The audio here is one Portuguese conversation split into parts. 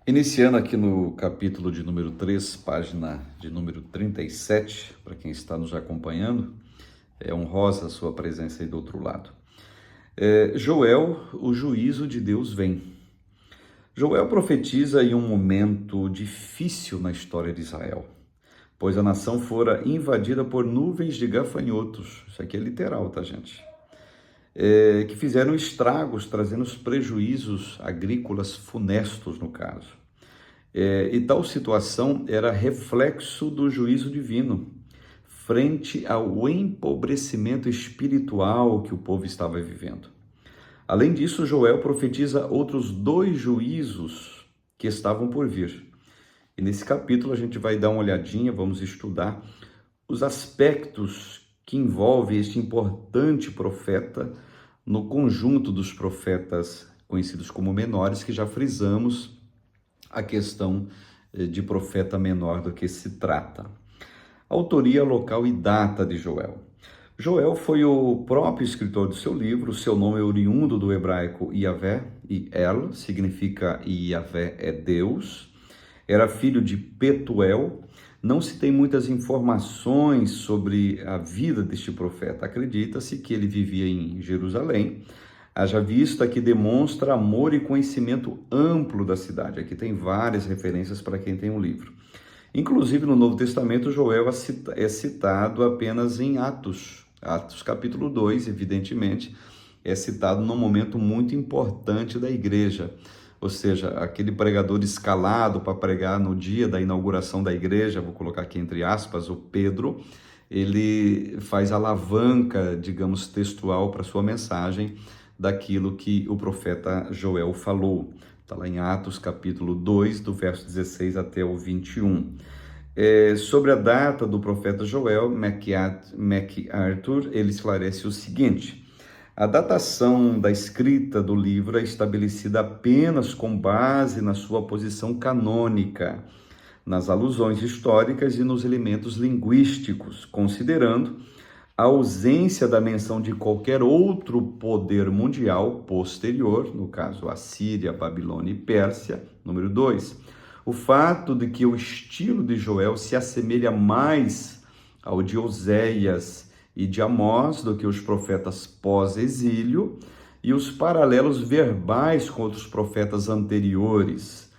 Iniciando aqui no capítulo de número 3, página de número 37, para quem está nos acompanhando, é honrosa a sua presença aí do outro lado. Joel, o juízo de Deus vem. Joel profetiza em um momento difícil na história de Israel, pois a nação fora invadida por nuvens de gafanhotos. Isso aqui é literal, tá, gente? Que fizeram estragos, trazendo prejuízos agrícolas funestos, no caso. E tal situação era reflexo do juízo divino, frente ao empobrecimento espiritual que o povo estava vivendo. Além disso, Joel profetiza outros 2 juízos que estavam por vir. E nesse capítulo a gente vai dar uma olhadinha, vamos estudar os aspectos que envolvem este importante profeta no conjunto dos profetas conhecidos como menores, que já frisamos a questão de profeta menor do que se trata. Autoria, local e data de Joel. Joel foi o próprio escritor do seu livro, seu nome é oriundo do hebraico Yavé, e El significa Yavé é Deus. Era filho de Petuel. Não se tem muitas informações sobre a vida deste profeta. Acredita-se que ele vivia em Jerusalém, haja vista que demonstra amor e conhecimento amplo da cidade. Aqui tem várias referências para quem tem o livro. Inclusive no Novo Testamento, Joel é citado apenas em Atos capítulo 2, evidentemente, é citado num momento muito importante da igreja. Ou seja, aquele pregador escalado para pregar no dia da inauguração da igreja, vou colocar aqui entre aspas, o Pedro, ele faz alavanca, digamos, textual para sua mensagem daquilo que o profeta Joel falou. Está lá em Atos capítulo 2, do verso 16 até o 21. Sobre a data do profeta Joel, MacArthur, ele esclarece o seguinte: a datação da escrita do livro é estabelecida apenas com base na sua posição canônica, nas alusões históricas e nos elementos linguísticos, considerando a ausência da menção de qualquer outro poder mundial posterior, no caso Assíria, Babilônia e Pérsia. Número 2, o fato de que o estilo de Joel se assemelha mais ao de Oséias e de Amós do que os profetas pós-exílio, e os paralelos verbais com outros profetas anteriores.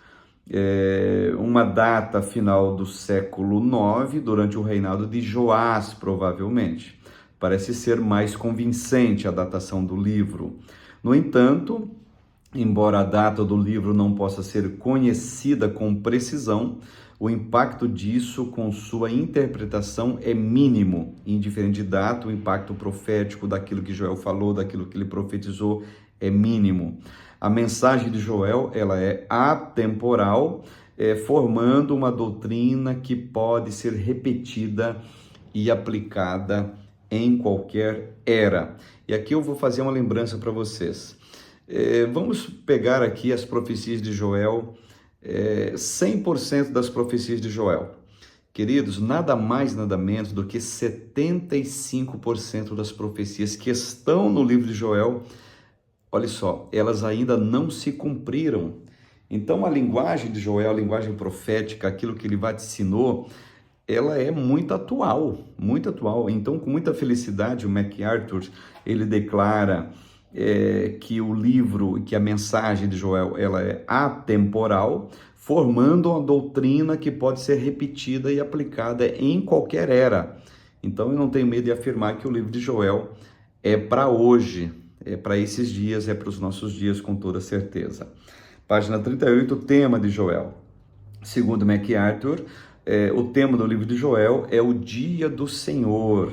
Uma data final do século IX, durante o reinado de Joás, provavelmente. Parece ser mais convincente a datação do livro. No entanto, embora a data do livro não possa ser conhecida com precisão, o impacto disso com sua interpretação é mínimo. Indiferente de data, o impacto profético daquilo que Joel falou, daquilo que ele profetizou, é mínimo. A mensagem de Joel, ela é atemporal, formando uma doutrina que pode ser repetida e aplicada em qualquer era. E aqui eu vou fazer uma lembrança para vocês. Vamos pegar aqui as profecias de Joel, 100% das profecias de Joel. Queridos, nada mais, nada menos do que 75% das profecias que estão no livro de Joel, olha só, elas ainda não se cumpriram. Então a linguagem de Joel, a linguagem profética, aquilo que ele vaticinou, ela é muito atual, muito atual. Então, com muita felicidade, o MacArthur, ele declara que o livro, que a mensagem de Joel, ela é atemporal, formando uma doutrina que pode ser repetida e aplicada em qualquer era. Então, eu não tenho medo de afirmar que o livro de Joel é para hoje, é para esses dias, é para os nossos dias, com toda certeza. Página 38, o tema de Joel. Segundo MacArthur, o tema do livro de Joel é o dia do Senhor.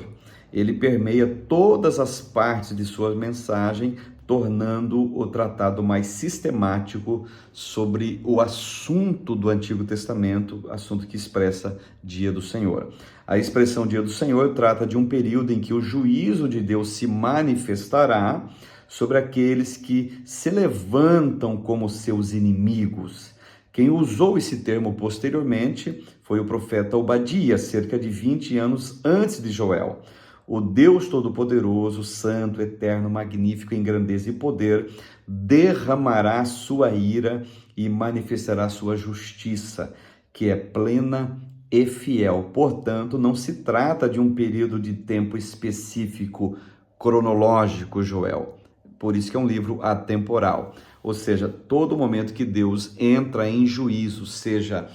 Ele permeia todas as partes de sua mensagem, tornando o tratado mais sistemático sobre o assunto do Antigo Testamento, assunto que expressa dia do Senhor. A expressão dia do Senhor trata de um período em que o juízo de Deus se manifestará sobre aqueles que se levantam como seus inimigos. Quem usou esse termo posteriormente foi o profeta Obadias, cerca de 20 anos antes de Joel. o Deus Todo-Poderoso, Santo, Eterno, Magnífico, em grandeza e poder, derramará sua ira e manifestará sua justiça, que é plena e fiel. Portanto, não se trata de um período de tempo específico, cronológico, Joel. Por isso que é um livro atemporal. Ou seja, todo momento que Deus entra em juízo, seja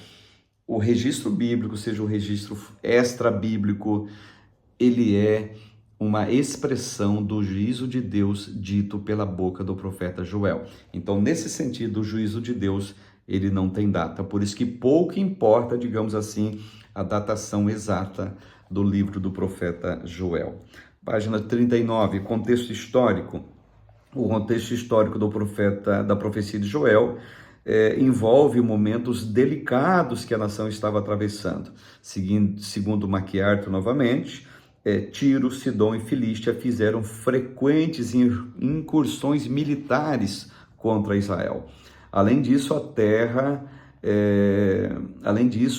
o registro bíblico, seja o registro extra-bíblico, ele é uma expressão do juízo de Deus dito pela boca do profeta Joel. Então, nesse sentido, o juízo de Deus, ele não tem data. Por isso que pouco importa, digamos assim, a datação exata do livro do profeta Joel. Página 39, contexto histórico. O contexto histórico do profeta, da profecia de Joel, envolve momentos delicados que a nação estava atravessando. Segundo MacArthur novamente, Tiro, Sidom e Filístia fizeram frequentes incursões militares contra Israel. Além disso,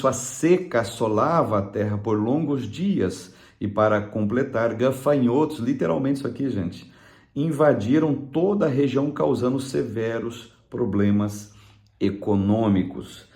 a seca assolava a terra por longos dias e, para completar, gafanhotos, literalmente isso aqui, gente, invadiram toda a região, causando severos problemas econômicos.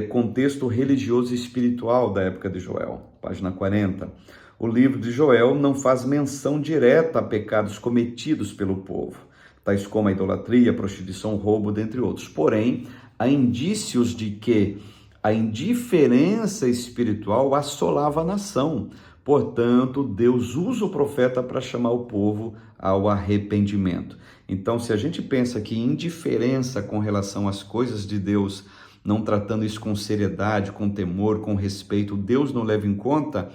Contexto religioso e espiritual da época de Joel, página 40. O livro de Joel não faz menção direta a pecados cometidos pelo povo, tais como a idolatria, a prostituição, o roubo, dentre outros. Porém, há indícios de que a indiferença espiritual assolava a nação. Portanto, Deus usa o profeta para chamar o povo ao arrependimento. Então, se a gente pensa que indiferença com relação às coisas de Deus, não tratando isso com seriedade, com temor, com respeito, Deus não leva em conta,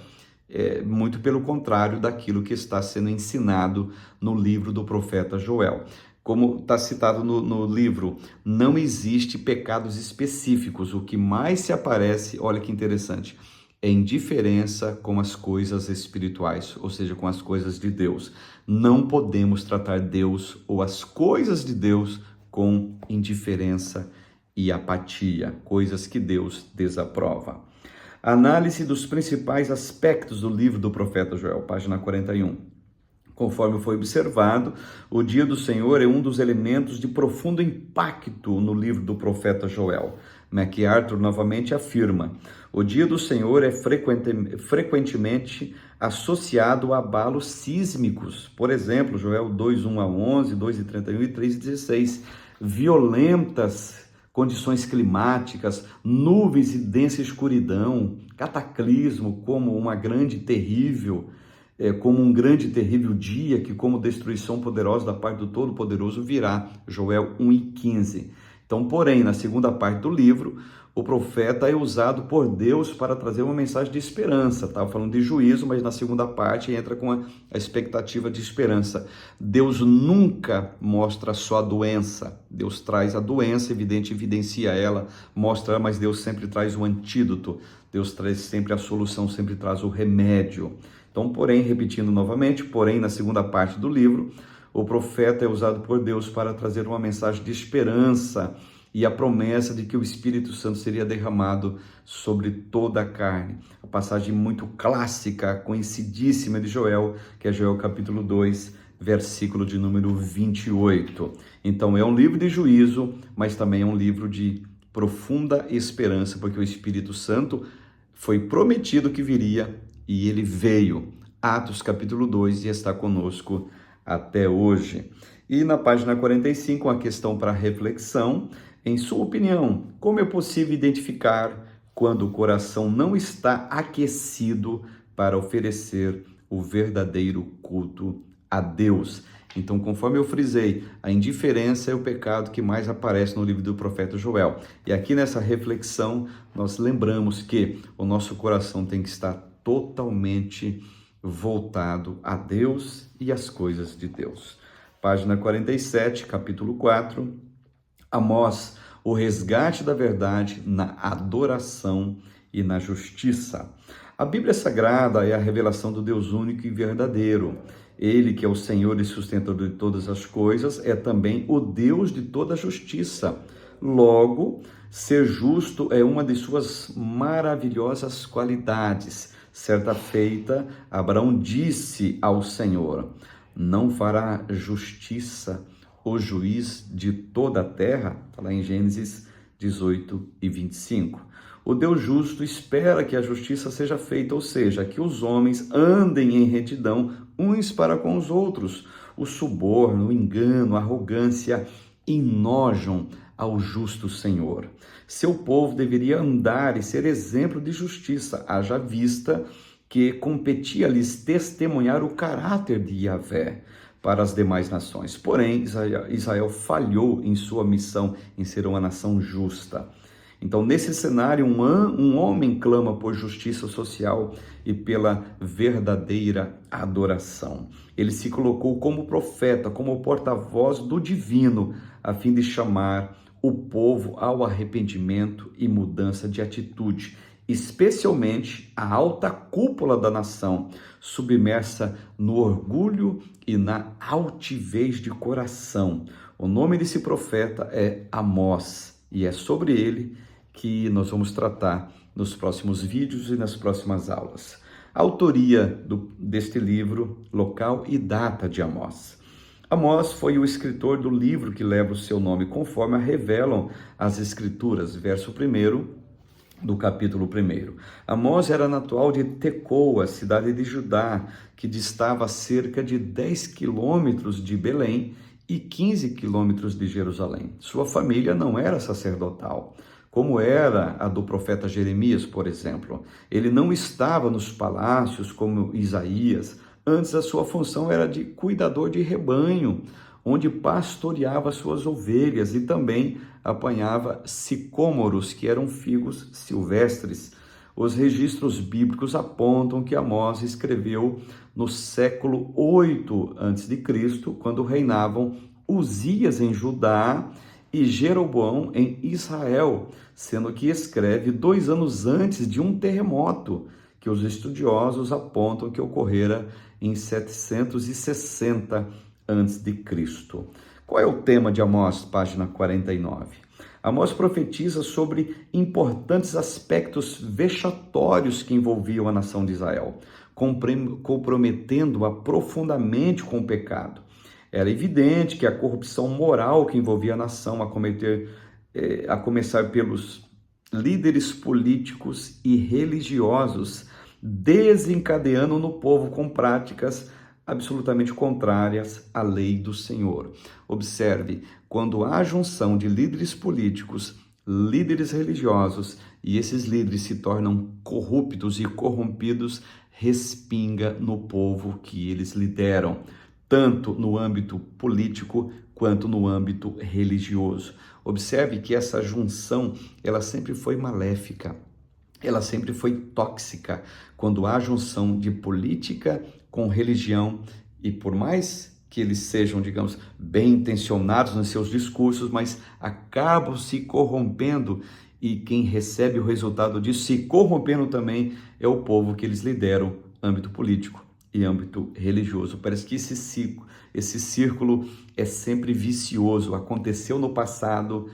muito pelo contrário daquilo que está sendo ensinado no livro do profeta Joel. Como está citado no livro, não existe pecados específicos. O que mais se aparece, olha que interessante, é indiferença com as coisas espirituais, ou seja, com as coisas de Deus. Não podemos tratar Deus ou as coisas de Deus com indiferença e apatia, coisas que Deus desaprova. Análise dos principais aspectos do livro do profeta Joel, página 41. Conforme foi observado, o dia do Senhor é um dos elementos de profundo impacto no livro do profeta Joel. MacArthur novamente afirma: o dia do Senhor é frequentemente associado a abalos sísmicos. Por exemplo, Joel 2:1-11, 2:31 e 3:16. Violentas condições climáticas, nuvens e densa escuridão, cataclismo como um grande e terrível dia, que como destruição poderosa da parte do Todo-Poderoso virá. Joel 1:15. Então, porém, na segunda parte do livro, o profeta é usado por Deus para trazer uma mensagem de esperança. Estava falando de juízo, mas na segunda parte entra com a expectativa de esperança. Deus nunca mostra só a doença. Deus traz a doença, evidencia ela, mostra, mas Deus sempre traz o antídoto. Deus traz sempre a solução, sempre traz o remédio. Então, porém, repetindo novamente, na segunda parte do livro, o profeta é usado por Deus para trazer uma mensagem de esperança e a promessa de que o Espírito Santo seria derramado sobre toda a carne. A passagem muito clássica, conhecidíssima de Joel, que é Joel capítulo 2, versículo de número 28. Então é um livro de juízo, mas também é um livro de profunda esperança, porque o Espírito Santo foi prometido que viria e ele veio. Atos capítulo 2, e está conosco até hoje. E na página 45, uma questão para reflexão. Em sua opinião, como é possível identificar quando o coração não está aquecido para oferecer o verdadeiro culto a Deus? Então, conforme eu frisei, a indiferença é o pecado que mais aparece no livro do profeta Joel. E aqui nessa reflexão, nós lembramos que o nosso coração tem que estar totalmente voltado a Deus e às coisas de Deus. Página 47, capítulo 4, Amós, o resgate da verdade na adoração e na justiça. A Bíblia Sagrada é a revelação do Deus único e verdadeiro. Ele, que é o Senhor e sustentador de todas as coisas, é também o Deus de toda justiça. Logo, ser justo é uma de suas maravilhosas qualidades. Certa feita, Abraão disse ao Senhor: não fará justiça o juiz de toda a terra? Está lá em Gênesis 18 e 25. O Deus justo espera que a justiça seja feita, ou seja, que os homens andem em retidão uns para com os outros. O suborno, o engano, a arrogância enojam ao justo Senhor. Seu povo deveria andar e ser exemplo de justiça, haja vista que competia-lhes testemunhar o caráter de Yahvé para as demais nações. Porém, Israel falhou em sua missão em ser uma nação justa. Então, nesse cenário, um homem clama por justiça social e pela verdadeira adoração. Ele se colocou como profeta, como porta-voz do divino, a fim de chamar o povo ao arrependimento e mudança de atitude, especialmente a alta cúpula da nação, submersa no orgulho e na altivez de coração. O nome desse profeta é Amós, e é sobre ele que nós vamos tratar nos próximos vídeos e nas próximas aulas. A autoria deste livro, local e data de Amós. Amós foi o escritor do livro que leva o seu nome, conforme revelam as Escrituras, verso 1 do capítulo 1. Amós era natural de Tecoa, cidade de Judá, que distava a cerca de 10 quilômetros de Belém e 15 quilômetros de Jerusalém. Sua família não era sacerdotal, como era a do profeta Jeremias, por exemplo. Ele não estava nos palácios como Isaías. Antes, a sua função era de cuidador de rebanho, onde pastoreava suas ovelhas e também apanhava sicômoros, que eram figos silvestres. Os registros bíblicos apontam que Amós escreveu no século 8 a.C., quando reinavam Uzias em Judá e Jeroboão em Israel, sendo que escreve 2 anos antes de um terremoto, que os estudiosos apontam que ocorrera em 760 a.C. Qual é o tema de Amós, página 49? Amós profetiza sobre importantes aspectos vexatórios que envolviam a nação de Israel, comprometendo-a profundamente com o pecado. Era evidente que a corrupção moral que envolvia a nação, a começar pelos líderes políticos e religiosos, desencadeando no povo com práticas absolutamente contrárias à lei do Senhor. Observe, quando há junção de líderes políticos, líderes religiosos, e esses líderes se tornam corruptos e corrompidos, respinga no povo que eles lideram, tanto no âmbito político quanto no âmbito religioso. Observe que essa junção, ela sempre foi maléfica, ela sempre foi tóxica, quando há junção de política com religião, e por mais que eles sejam, digamos, bem intencionados nos seus discursos, mas acabam se corrompendo, e quem recebe o resultado disso, se corrompendo também, é o povo que eles lideram, âmbito político e âmbito religioso. Parece que esse círculo é sempre vicioso, aconteceu no passado,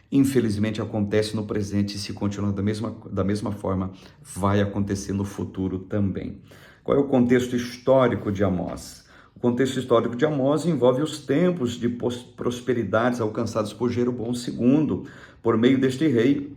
infelizmente acontece no presente, e se continuar da mesma forma, vai acontecer no futuro também. Qual é o contexto histórico de Amós? O contexto histórico de Amós envolve os tempos de prosperidades alcançados por Jeroboão II. Por meio deste rei,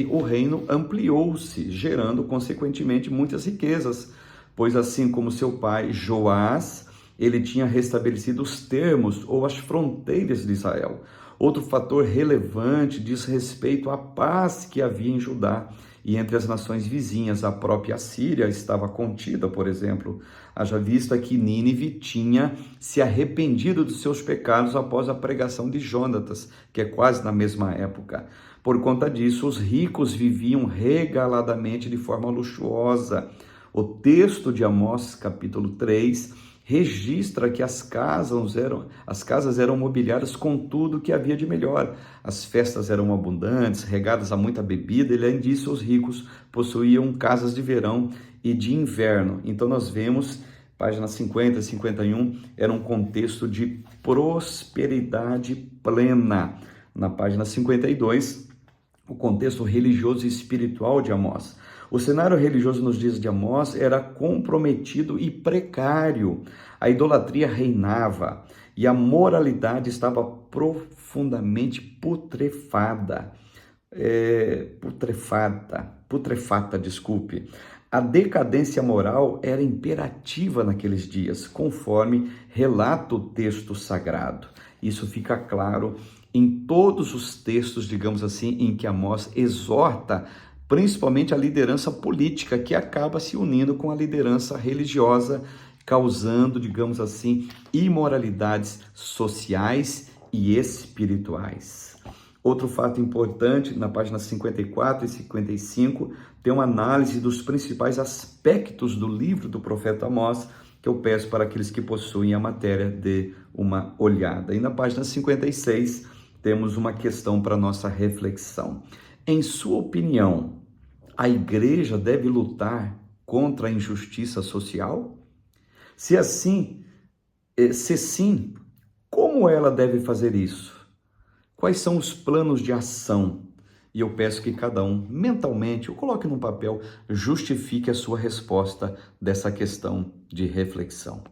o reino ampliou-se, gerando, consequentemente, muitas riquezas, pois assim como seu pai Joás, ele tinha restabelecido os termos ou as fronteiras de Israel. Outro fator relevante diz respeito à paz que havia em Judá e entre as nações vizinhas. A própria Síria estava contida, por exemplo, haja vista que Nínive tinha se arrependido dos seus pecados após a pregação de Jonatas, que é quase na mesma época. Por conta disso, os ricos viviam regaladamente de forma luxuosa. O texto de Amós, capítulo 3, registra que as casas eram mobiliadas com tudo que havia de melhor. As festas eram abundantes, regadas a muita bebida, e além disso, os ricos possuíam casas de verão e de inverno. Então nós vemos, páginas 50 e 51, era um contexto de prosperidade plena. Na página 52, o contexto religioso e espiritual de Amós. O cenário religioso nos dias de Amós era comprometido e precário. A idolatria reinava e a moralidade estava profundamente putrefata, desculpe. A decadência moral era imperativa naqueles dias, conforme relata o texto sagrado. Isso fica claro em todos os textos, digamos assim, em que Amós exorta principalmente a liderança política, que acaba se unindo com a liderança religiosa, causando, digamos assim, imoralidades sociais e espirituais. Outro fato importante, na página 54 e 55, tem uma análise dos principais aspectos do livro do profeta Amós, que eu peço para aqueles que possuem a matéria de uma olhada. E na página 56, temos uma questão para nossa reflexão. Em sua opinião, a igreja deve lutar contra a injustiça social? Se sim, como ela deve fazer isso? Quais são os planos de ação? E eu peço que cada um, mentalmente, ou coloque num papel, justifique a sua resposta dessa questão de reflexão.